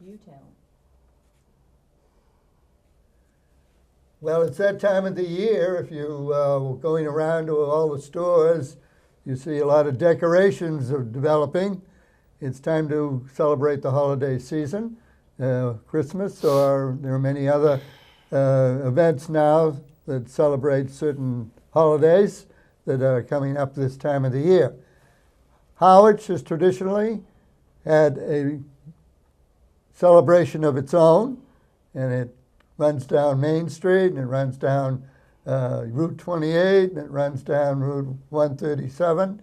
Viewtown? Well, it's that time of the year. If you going around to all the stores, you see a lot of decorations are developing. It's time to celebrate the holiday season, Christmas, or there are many other events now that celebrate certain holidays that are coming up this time of the year. Harwich has traditionally had a celebration of its own, and it runs down Main Street, and it runs down Route 28, and it runs down Route 137.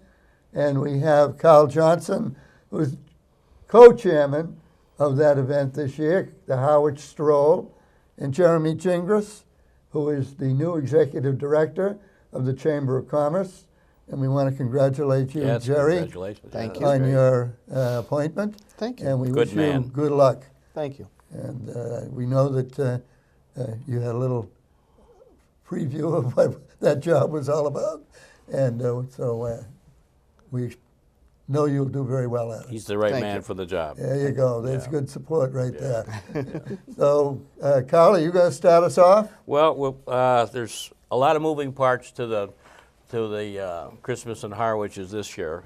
And we have Carl Johnson, who's co-chairman of that event this year, the Harwich Stroll, and Jeremy Gingras, who is the new executive director of the Chamber of Commerce. And we want to congratulate you, Yes, Jerry, congratulations. Thank Yeah, you. on that's great. your appointment. Thank you. And we Good wish man. you good luck. Thank you. And we know that you had a little preview of what that job was all about. And so we know you'll do very well at it. He's the right Thank man you. for the job. There you go. There's Yeah. good support right there. So, Carl, are you going to start us off? Well, there's a lot of moving parts to the Christmas in Harwich's this year.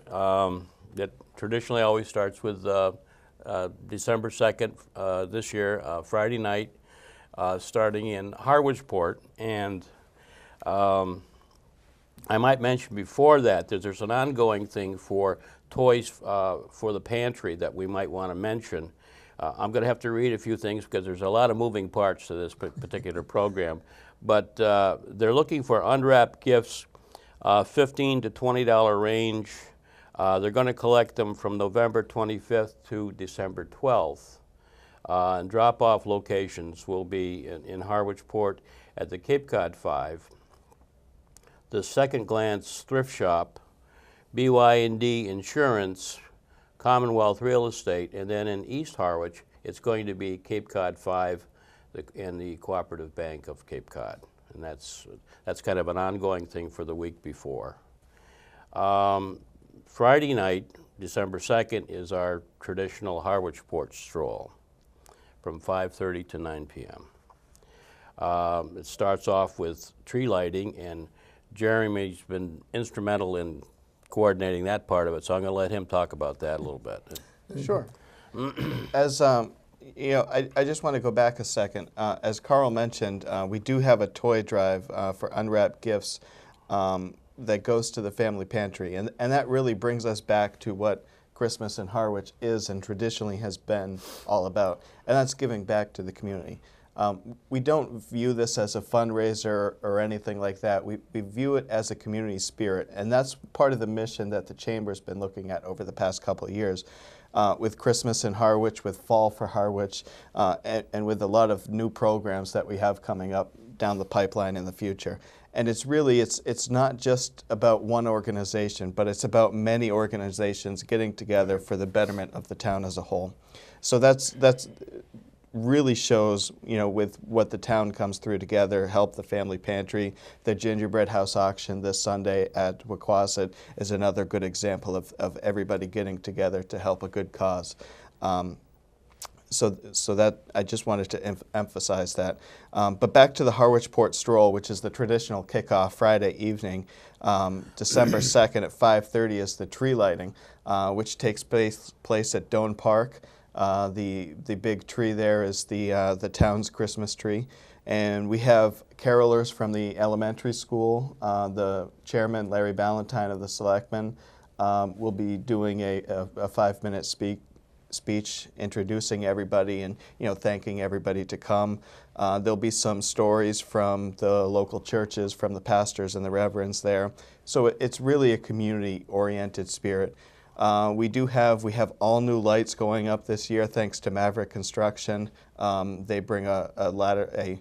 It traditionally always starts with December 2nd this year, Friday night, starting in Harwichport. And I might mention before that there's an ongoing thing for toys for the pantry that we might want to mention. I'm going to have to read a few things because there's a lot of moving parts to this particular program. But they're looking for unwrapped gifts, $15 to $20 range. They're going to collect them from November 25th to December 12th. And drop-off locations will be in Harwichport at the Cape Cod 5, the Second Glance Thrift Shop, BY&D Insurance, Commonwealth Real Estate, and then in East Harwich, it's going to be Cape Cod 5 and the Cooperative Bank of Cape Cod. And that's kind of an ongoing thing for the week before. Friday night, December 2nd, is our traditional Harwichport stroll from 5:30 to 9 p.m. It starts off with tree lighting, and Jeremy's been instrumental in coordinating that part of it, so I'm going to let him talk about that a little bit. Sure. As you know, I just want to go back a second. As Carl mentioned, we do have a toy drive for unwrapped gifts that goes to the family pantry, and that really brings us back to what Christmas in Harwich is and traditionally has been all about, and that's giving back to the community. We don't view this as a fundraiser or anything like that. We view it as a community spirit, and that's part of the mission that the Chamber's been looking at over the past couple of years. With Christmas in Harwich, with Fall for Harwich, and with a lot of new programs that we have coming up down the pipeline in the future. And it's really, it's not just about one organization, but it's about many organizations getting together for the betterment of the town as a whole. So that's really shows, you know, with what the town comes through together, help the family pantry. The gingerbread house auction this Sunday at Wauquosit is another good example of everybody getting together to help a good cause. So that I just wanted to emphasize that. But back to the Harwichport Stroll, which is the traditional kickoff Friday evening. December 2nd at 5:30 is the tree lighting, which takes place at Doane Park. The big tree there is the town's Christmas tree. And we have carolers from the elementary school. The chairman, Larry Ballantyne of the Selectmen, will be doing a 5-minute speech introducing everybody and, you know, thanking everybody to come. There'll be some stories from the local churches, from the pastors and the reverends there. So it's really a community-oriented spirit. We have all new lights going up this year thanks to Maverick Construction. They bring a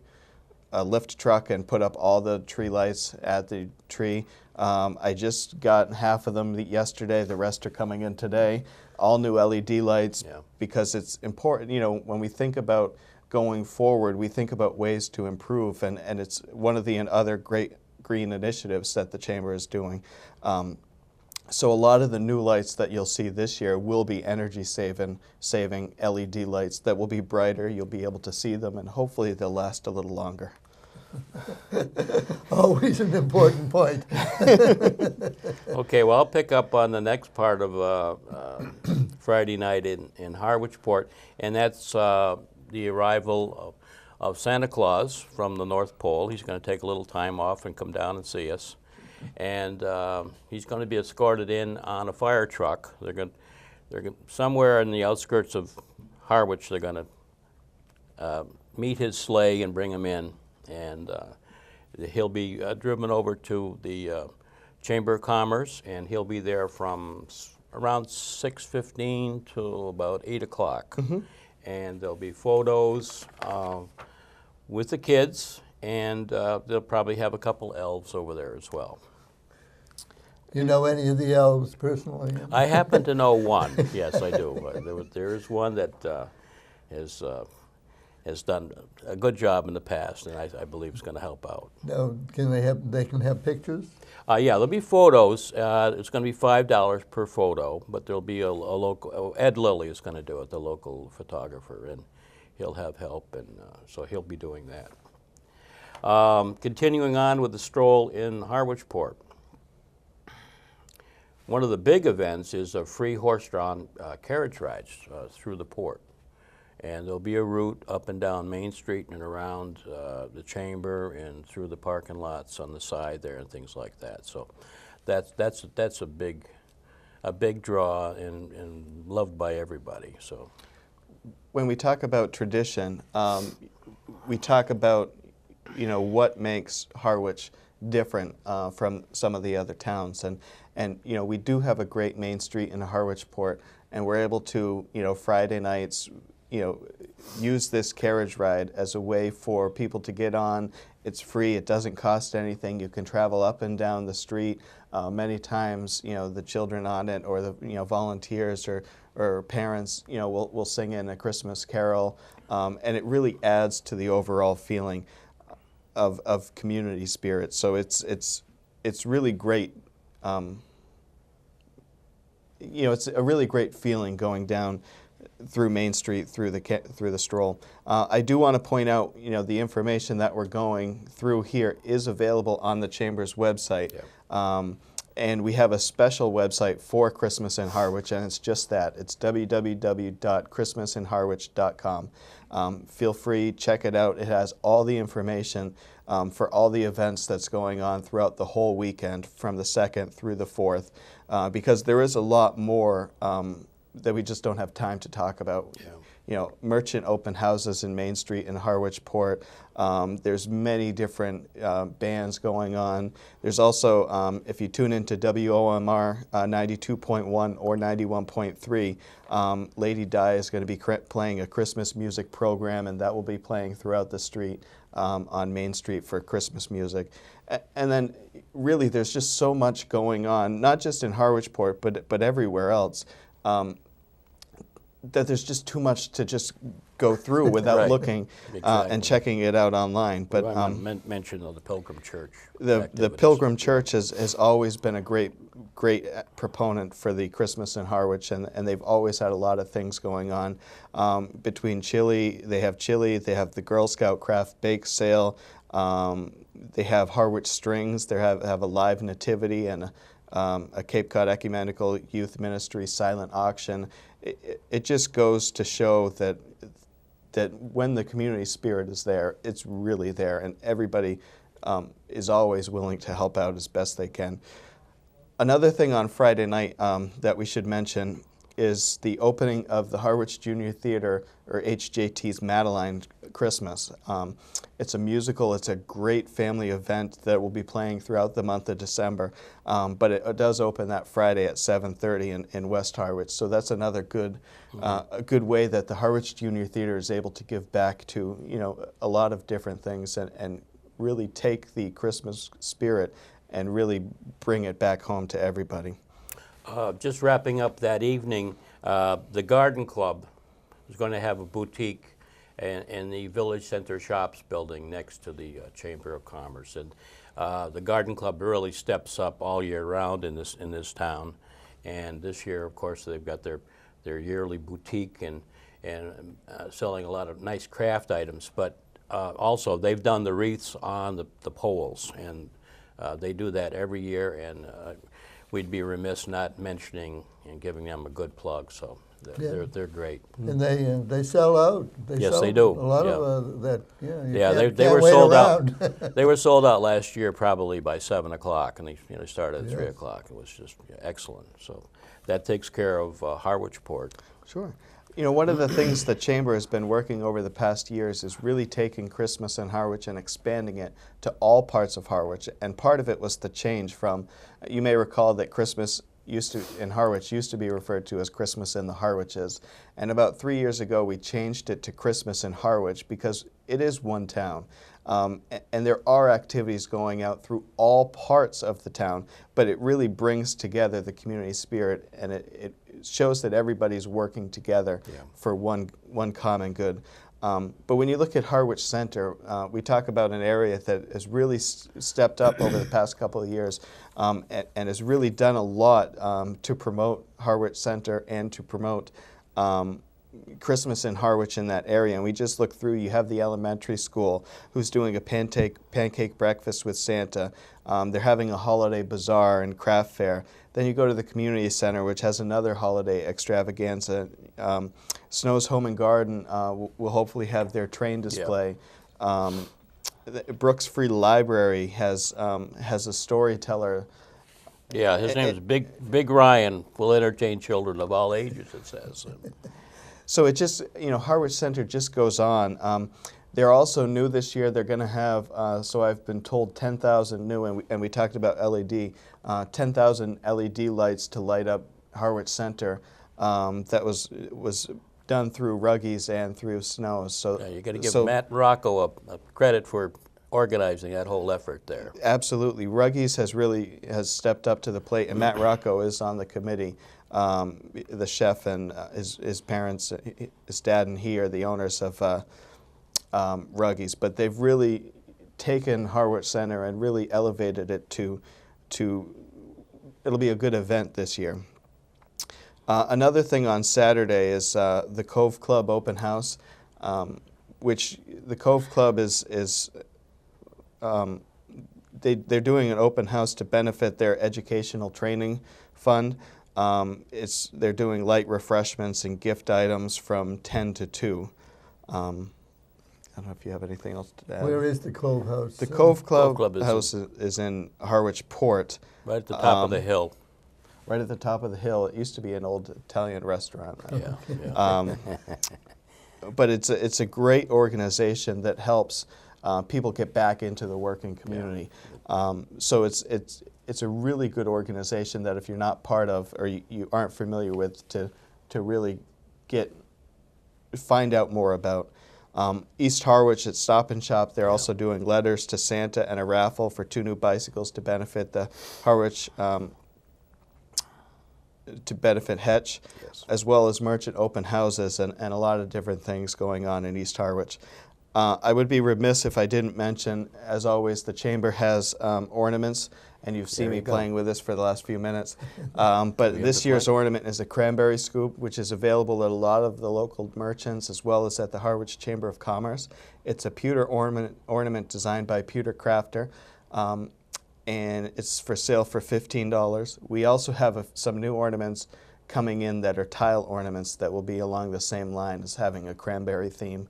lift truck and put up all the tree lights at the tree. I just got half of them yesterday. The rest are coming in today. All new LED lights, Yeah. because it's important. You know, when we think about going forward, we think about ways to improve, and it's one of the other great green initiatives that the Chamber is doing. So a lot of the new lights that you'll see this year will be energy saving LED lights that will be brighter. You'll be able to see them, and hopefully they'll last a little longer. Always an important point. Okay, well, I'll pick up on the next part of Friday night in Harwich Port, and that's the arrival of Santa Claus from the North Pole. He's going to take a little time off and come down and see us. And he's going to be escorted in on a fire truck. They're going somewhere in the outskirts of Harwich. They're going to meet his sleigh and bring him in, and he'll be driven over to the Chamber of Commerce, and he'll be there from around 6:15 to about 8 o'clock. And there'll be photos with the kids, and they'll probably have a couple elves over there as well. You know any of the elves personally? I happen to know one. Yes, I do. There is one that has done a good job in the past, and I believe is going to help out. No, they can have pictures? Yeah, there'll be photos. It's going to be $5 per photo, but there'll be a local. Ed Lilly is going to do it, the local photographer, and he'll have help, and so he'll be doing that. Continuing on with the stroll in Harwich Port. One of the big events is a free horse-drawn carriage rides through the port. And there'll be a route up and down Main Street and around the Chamber and through the parking lots on the side there and things like that. So that's a big draw and loved by everybody. So When we talk about tradition, we talk about what makes Harwich different from some of the other towns, and we do have a great Main Street in Harwich Port, and we're able to Friday nights use this carriage ride as a way for people to get on. It's free. It doesn't cost anything. You can travel up and down the street. Many times, the children on it, or the volunteers or parents, will sing in a Christmas carol, and it really adds to the overall feeling of community spirit. So it's really great. It's a really great feeling going down through Main Street, through the stroll. I do want to point out, the information that we're going through here is available on the Chamber's website. Yeah. And we have a special website for Christmas in Harwich, and it's just that. It's www.christmasinharwich.com. Feel free, check it out. It has all the information for all the events that's going on throughout the whole weekend from the 2nd through the 4th, because there is a lot more that we just don't have time to talk about. Yeah. Merchant open houses in Main Street in Harwich Port. There's many different bands going on. There's also, if you tune into WOMR 92.1 or 91.3, Lady Di is going to be playing a Christmas music program, and that will be playing throughout the street on Main Street for Christmas music. And then really there's just so much going on, not just in Harwich Port, but everywhere else. That there's just too much to just go through without right. looking Exactly. and checking it out online. But mention of the Pilgrim Church. The Pilgrim Church has always been a great proponent for the Christmas in Harwich, and they've always had a lot of things going on. Between chili, they have the Girl Scout craft bake sale, they have Harwich Strings, they have a live nativity, and a Cape Cod Ecumenical Youth Ministry silent auction. It just goes to show that when the community spirit is there, it's really there, and everybody is always willing to help out as best they can. Another thing on Friday night that we should mention is the opening of the Harwich Junior Theatre, or HJT's Madeline Christmas. It's a musical. It's a great family event that will be playing throughout the month of December, but it does open that Friday at 7:30 in West Harwich. So that's another good, a good way that the Harwich Junior Theatre is able to give back to a lot of different things, and really take the Christmas spirit and really bring it back home to everybody. Just wrapping up that evening, the Garden Club is going to have a boutique in the Village Center Shops building next to the Chamber of Commerce. And The garden club really steps up all year round in this town, and this year, of course, they've got their yearly boutique and selling a lot of nice craft items. But also, they've done the wreaths on the poles, and they do that every year. And we'd be remiss not mentioning and giving them a good plug. So they're great. And they sell out. Yes, sell they do. A lot Yeah. of that. Yeah, you Yeah, can't, they can't were wait sold around. out. They were sold out last year probably by 7 o'clock, and they started at 3 Yes. o'clock. It was just excellent. So that takes care of Harwich Port. Sure. You know, one of the things the Chamber has been working over the past years is really taking Christmas in Harwich and expanding it to all parts of Harwich. And part of it was the change from, you may recall that Christmas in Harwich used to be referred to as Christmas in the Harwiches. And about 3 years ago, we changed it to Christmas in Harwich because it is one town. And there are activities going out through all parts of the town, but it really brings together the community spirit, and it shows that everybody's working together for one common good. But when you look at Harwich Center, we talk about an area that has really stepped up over the past couple of years and has really done a lot to promote Harwich Center and to promote Christmas in Harwich in that area. And we just looked through, you have the elementary school who's doing a pancake breakfast with Santa. They're having a holiday bazaar and craft fair. Then you go to the community center, which has another holiday extravaganza. Snow's Home and Garden will hopefully have their train display. Brooks Free Library has a storyteller. Yeah, his name is Big Ryan. Will entertain children of all ages, it says. So it just, you know, Harwich Center just goes on. They're also new this year. They're going to have, so I've been told, 10,000 new, and we talked about LED, 10,000 LED lights to light up Harwich Center. That was done through Ruggies and through Snows. So you got to give Matt Rocco a credit for organizing that whole effort there. Absolutely, Ruggies has stepped up to the plate, and Matt Rocco is on the committee. The chef and his parents, his dad and he are the owners of Ruggies, but they've really taken Harwich Center and really elevated it to it'll be a good event this year. Another thing on Saturday is the Cove Club open house, which the Cove Club they're doing an open house to benefit their educational training fund. They're doing light refreshments and gift items from 10 to 2. I don't know if you have anything else to add. Where is the Cove House? The Cove Club house is in Harwich Port. Right at the top of the hill. Right at the top of the hill. It used to be an old Italian restaurant. Yeah. But it's a great organization that helps people get back into the working community. So it's a really good organization that if you're not part of or you aren't familiar with to really find out more about. East Harwich at Stop and Shop, they're also doing letters to Santa and a raffle for 2 new bicycles to benefit the Harwich, to benefit Hetch, as well as merchant open houses and a lot of different things going on in East Harwich. I would be remiss if I didn't mention, as always, the Chamber has ornaments, and you've seen me playing with this for the last few minutes. But this year's ornament is a cranberry scoop, which is available at a lot of the local merchants as well as at the Harwich Chamber of Commerce. It's a pewter ornament designed by Pewter Crafter, and it's for sale for $15. We also have some new ornaments coming in that are tile ornaments that will be along the same line as having a cranberry theme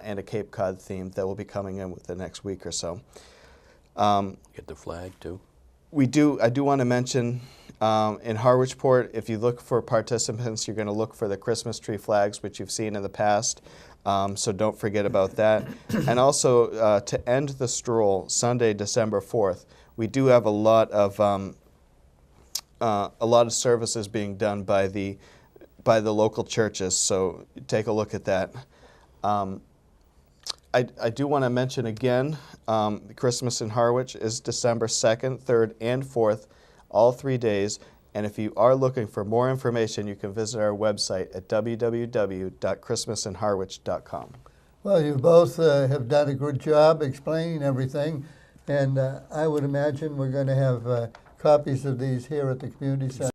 and a Cape Cod theme that will be coming in with the next week or so. Get the flag too. I do want to mention in Harwich Port, if you look for participants, you're going to look for the Christmas tree flags, which you've seen in the past. So don't forget about that. And also to end the stroll, Sunday, December 4th, we do have a lot of services being done by the local churches. So take a look at that. I do want to mention again, Christmas in Harwich is December 2nd, 3rd, and 4th, all 3 days. And if you are looking for more information, you can visit our website at www.christmasinharwich.com. Well, you both have done a good job explaining everything. And I would imagine we're going to have copies of these here at the community center.